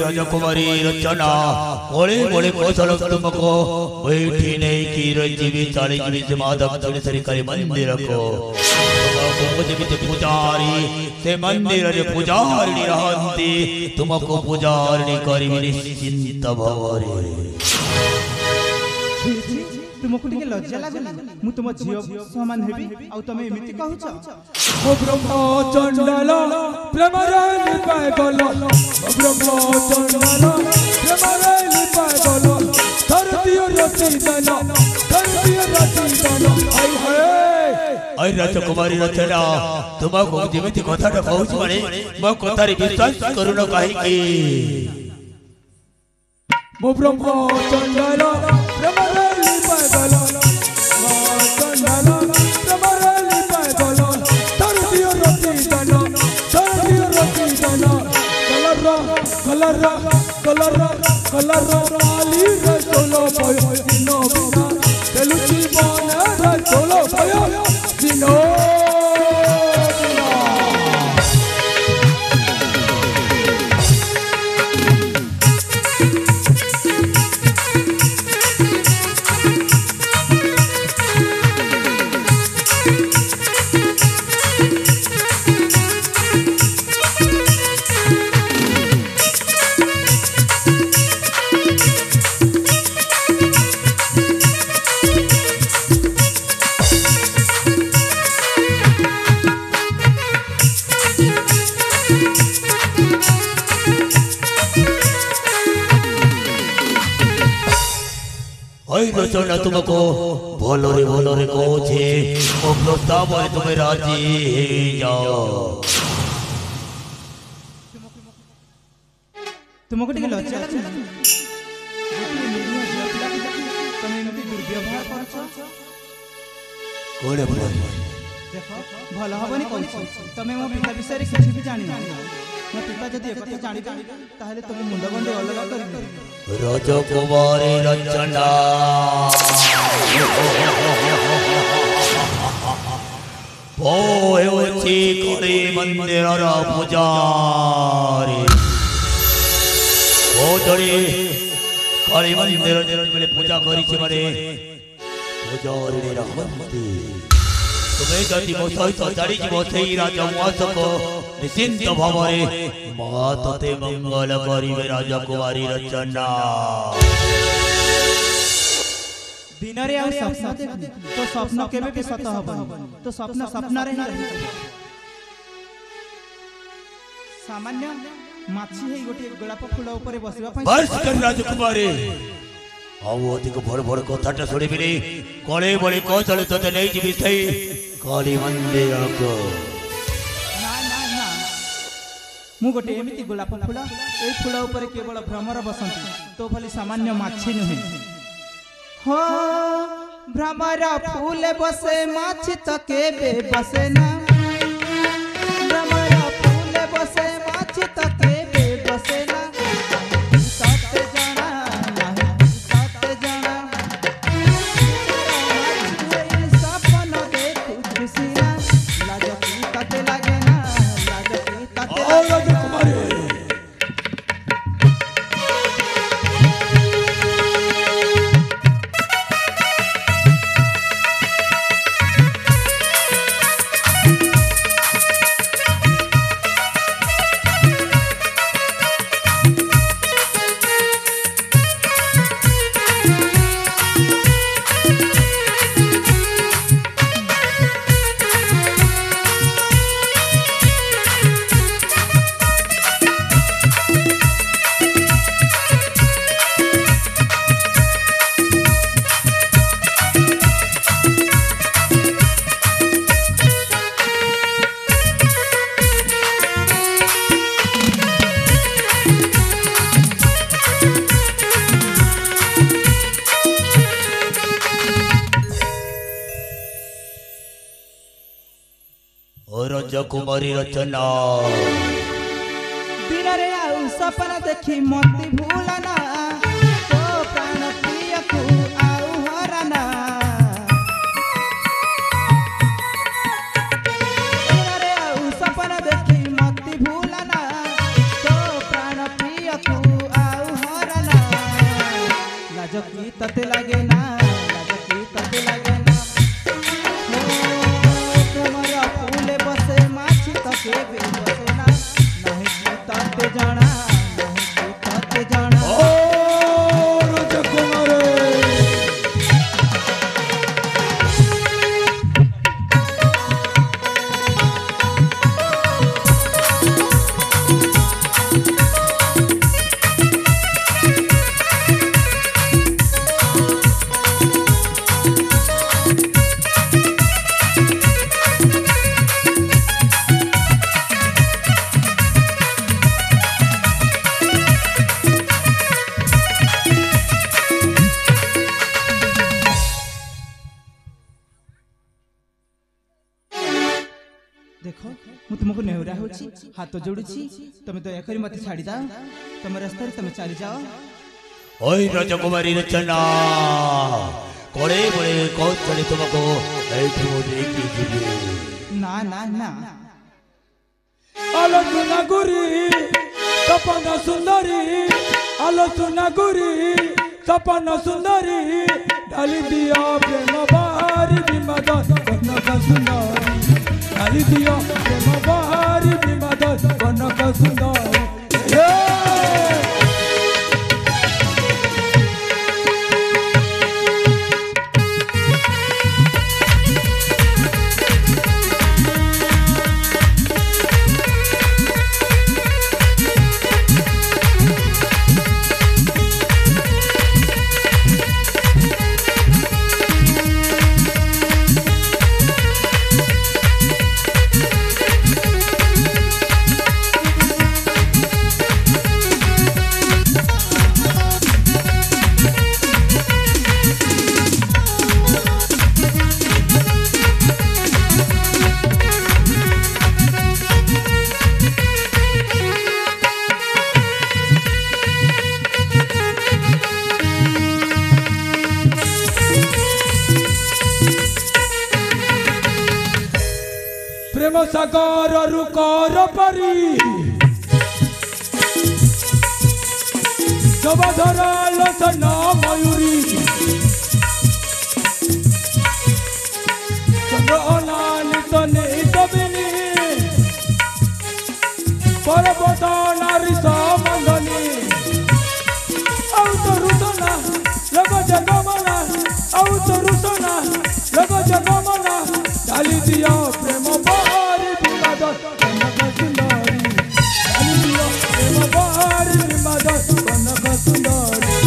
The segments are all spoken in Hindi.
राजकुमारी रचना बड़े बड़े कौशल तुमको बैठी नहीं की रजीवी चाली जीवी से माधव श्री मंदिर को पुजारी से मंदिर रे पुजारिणी रहंती तुमको पुजारिणी करी निश्चिंत भवरे तुमको टिके लज्जा लागला मु तुम झियो समान हेबी आ तमे एमिति कहूछ ओ ब्रह्म चंडल प्रेमरे लिपाय गलो ओ ब्रह्म चंडल प्रेमरे लिपाय गलो धरतीय रचि दन आई हे राजकुमारी रचना तुमको जेमिति कथाटा कहूछ माने म कथारे विश्वास करूनो काहे की ओ ब्रह्म चंडल प्रेमरे लिपाय गलो चंडल प्रेमरे लिपाय गलो धरतीय रचि दन कलर वाली रे चलो भयो दिनो बिना चलुची बने रे चलो भयो दिनो रचना तुमको भोलोरे कोचे ओ प्रस्ताव है तुम्हें राजी जाओ तुमको टिके लज्जा लागला तमे एमिति दुर्व्यवहार करछ कोड़े बोल देखो भल हबनी कहछ तमे मो पिता विषय रे किछि भी जानि ना मो पिता जदी एकथा जानि ताहले तुम मुंड गंडे अलग कर राजकुमारी रचना ओछि करे मंदिर रा पुजारी ओ जड़ी करे मंदिर रे पूजा करी छ मारे पुजारी रहमती तुम्हें जदि मो सहित चढ़ी जीव से राजा उआसक निश्चिंत भावरे मातते मंगल करिवे राजकुमारी रचना दिन रे आ स्वप्न देखनी तो स्वप्न केबे भी सत हबनी तो स्वप्न स्वप्न रे ही रही सामान्य माछी हे गोटे गोलाप फूल ऊपर बसिबा पई बस कर राजकुमारी आउ अधिक बड़ बड़ कथाटा सुनिबि रे कोळे बळे कौशल तते नै जीवि थई काली मंदिर को ना ना ना मु गोटे एमिति गोलाप फूल ए फूल ऊपर केवल भ्रमर बसंती तो भली सामान्य माछी नुहे हो भ्रमर फूल बसे माछी तो केबे बसे ना भ्रमर फूल बसे माछी तो केबे बसे ना राजकुमारी रचना दिन रे आउ सपना देखी मती भूलना तो प्राण प्रिय को आउ हरना दिन रे आउ सपना देखी मती भूलना तो प्राण प्रिय को आउ हरना लाज की तते लागे ना लाज की तते लागे ना तुम्हारा फूले बसे माछी तके भी बसे ना नहीं की तते जाना नहीं की तते जाना ओ राजकुमारी देखो मु तुमको नेहुरा होची हाथ जोड़ुची तुम दया करी मते छाड़ी दाओ तुम रास्ता रे तुम चली जाओ ओय राजकुमारी रचना कोड़े बड़े कौन चले तुमको ऐठो देखी दिए ना ना ना आलोचना गुरी सपना सुंदरी आलोचना गुरी सपना सुंदरी डाली दिया प्रेम बाहर विमदन कनक सुंदरी डाली दिया प्रेम बाहर विमदन कनक सुंदरी प्रेम सागर रुकर परी जबधरा लसना मयूरी चंद्र अनालित तबिनी पर्वत नारी समंदनी औ तो रुसना लग जगमना औ तो रुसना लग जगमना डाली दिया प्रेम बाहर विमदन कनक सुंदरी डाली दिया प्रेम बाहर विमदन कनक सुंदरी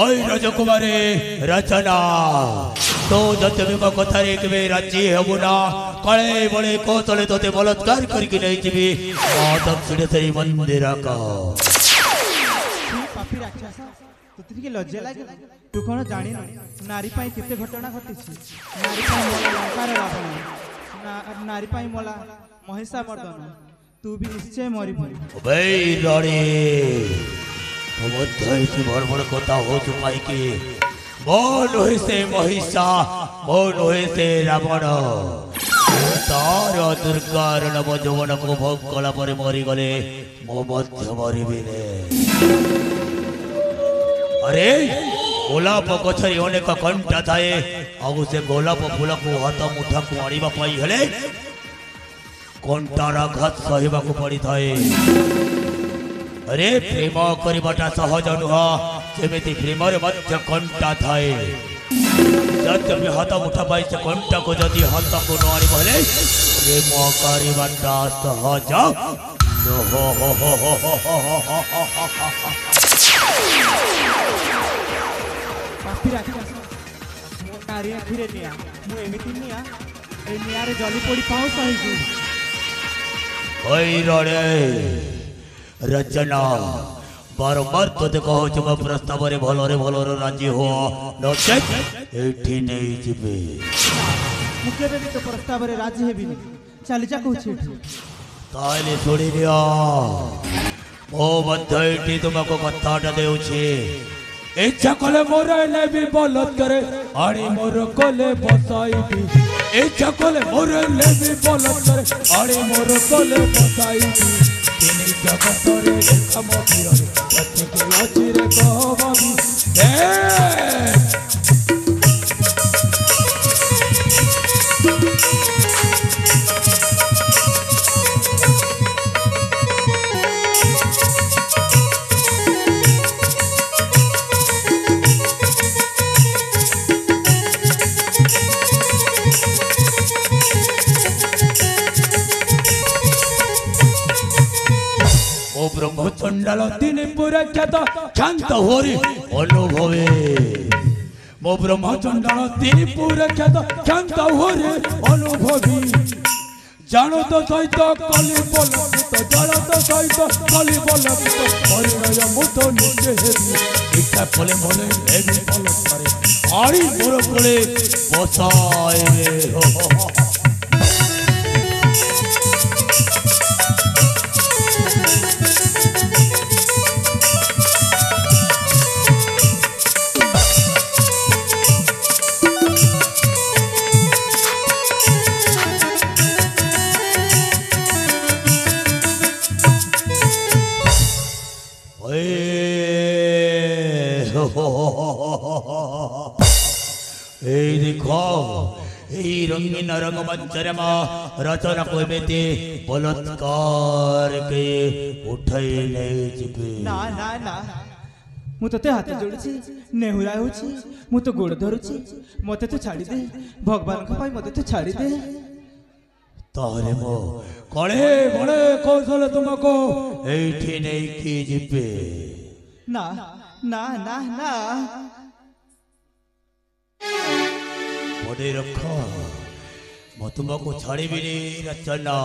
ओय राजकुमारी रचना तो जते को कथा रे के राजी हेबुना कळे बळे कोतले तोते बलात्कार करके नहीं जीवी माधव सिड़े से मंदिर का पापी राक्षस तुति के लज्जा लागे तू कोन जानि न नारी पाई केते घटना घटिछि नारी पाई मोला लंकार रावण नारी पाई मोला महिषा मर्दन तू भी निश्चय मरी पड़ी बे रानी तुम धैर्य बड़ कथा हो चुकाई के मन होई से महिषा मन होई से रावण तार दुर्गार नव जवन को भोग कला पर मरी गले मो मध्य मरिबे अरे गोलाप गछरी अनेक कंटा थाए आउ से गोलाप फूल को हाथ मुठा को आनिबा पाई हेले कंटार आघात सहिबा को पड़ी थाए अरे प्रेम करवाटा सहज नुह सेमती प्रेम मध्य कंटा थाए जब हाथ मुठा पाई से कंटा को जदि हाथ को न आनी बोले प्रेम करवाटा सहज रचना बारंबार तो कह प्रस्ताव भलरे भलरे राजी हो नचेत नहीं जीवे मुझे तो प्रस्ताव राजी हेबी चली जा कहूँ ताले छोड़ी दिया मो बद्ध एठी तुमको कथाटा देउछे इच्छा कले मोर भी बलत करे आड़ी मोर कोले बसाईबी इच्छा कले मोर भी बलत करे आड़ी मोर कोले बसाईबी तिनी जगतरे देखा मोतिरे कथि के अचिरे कहबाबी ब्रह्मचंडाल तीन पूरे ख्यात शांत होरी अनुभवे मो ब्रह्मचंडाल तीन पूरे ख्यात शांत होरी अनुभवी जानो तो सहित कली बोल जानो तो सहित कली बोल परिणय मुत निजे हेबी इच्छा फले मने हेबी बोल करे आड़ी मोर कोले बसाएबे रंगीन रंगमंचर रचना को बेते बलात्कार के उठाई नहीं जीवे ना ना ना मु तते हाथ जोड़ुची नेहुरा होची मु तो गोड़ धरुची मते तो छाड़ी दे भगवान को पाई मते तो छाड़ी दे तारे मो कळे बड़े कौशल तुमको एठी नहीं की जीवे ना ना ना ना बड़े रखा मैं तुमको छाड़ी भी नहीं रचना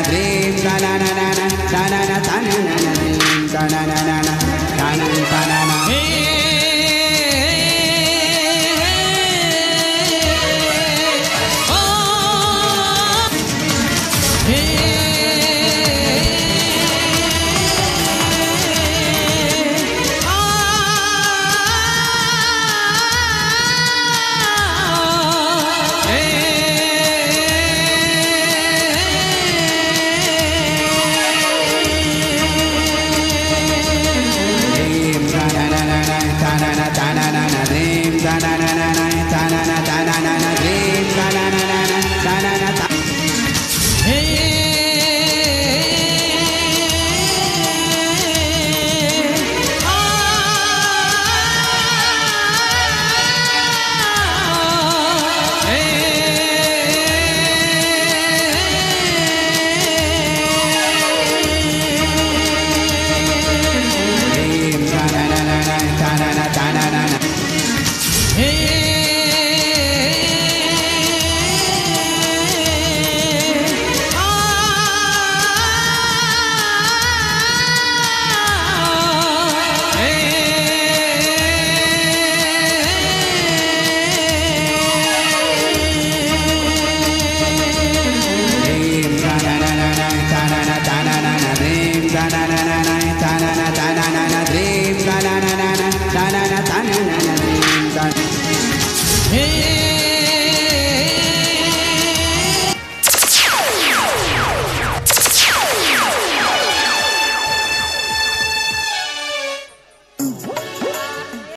dream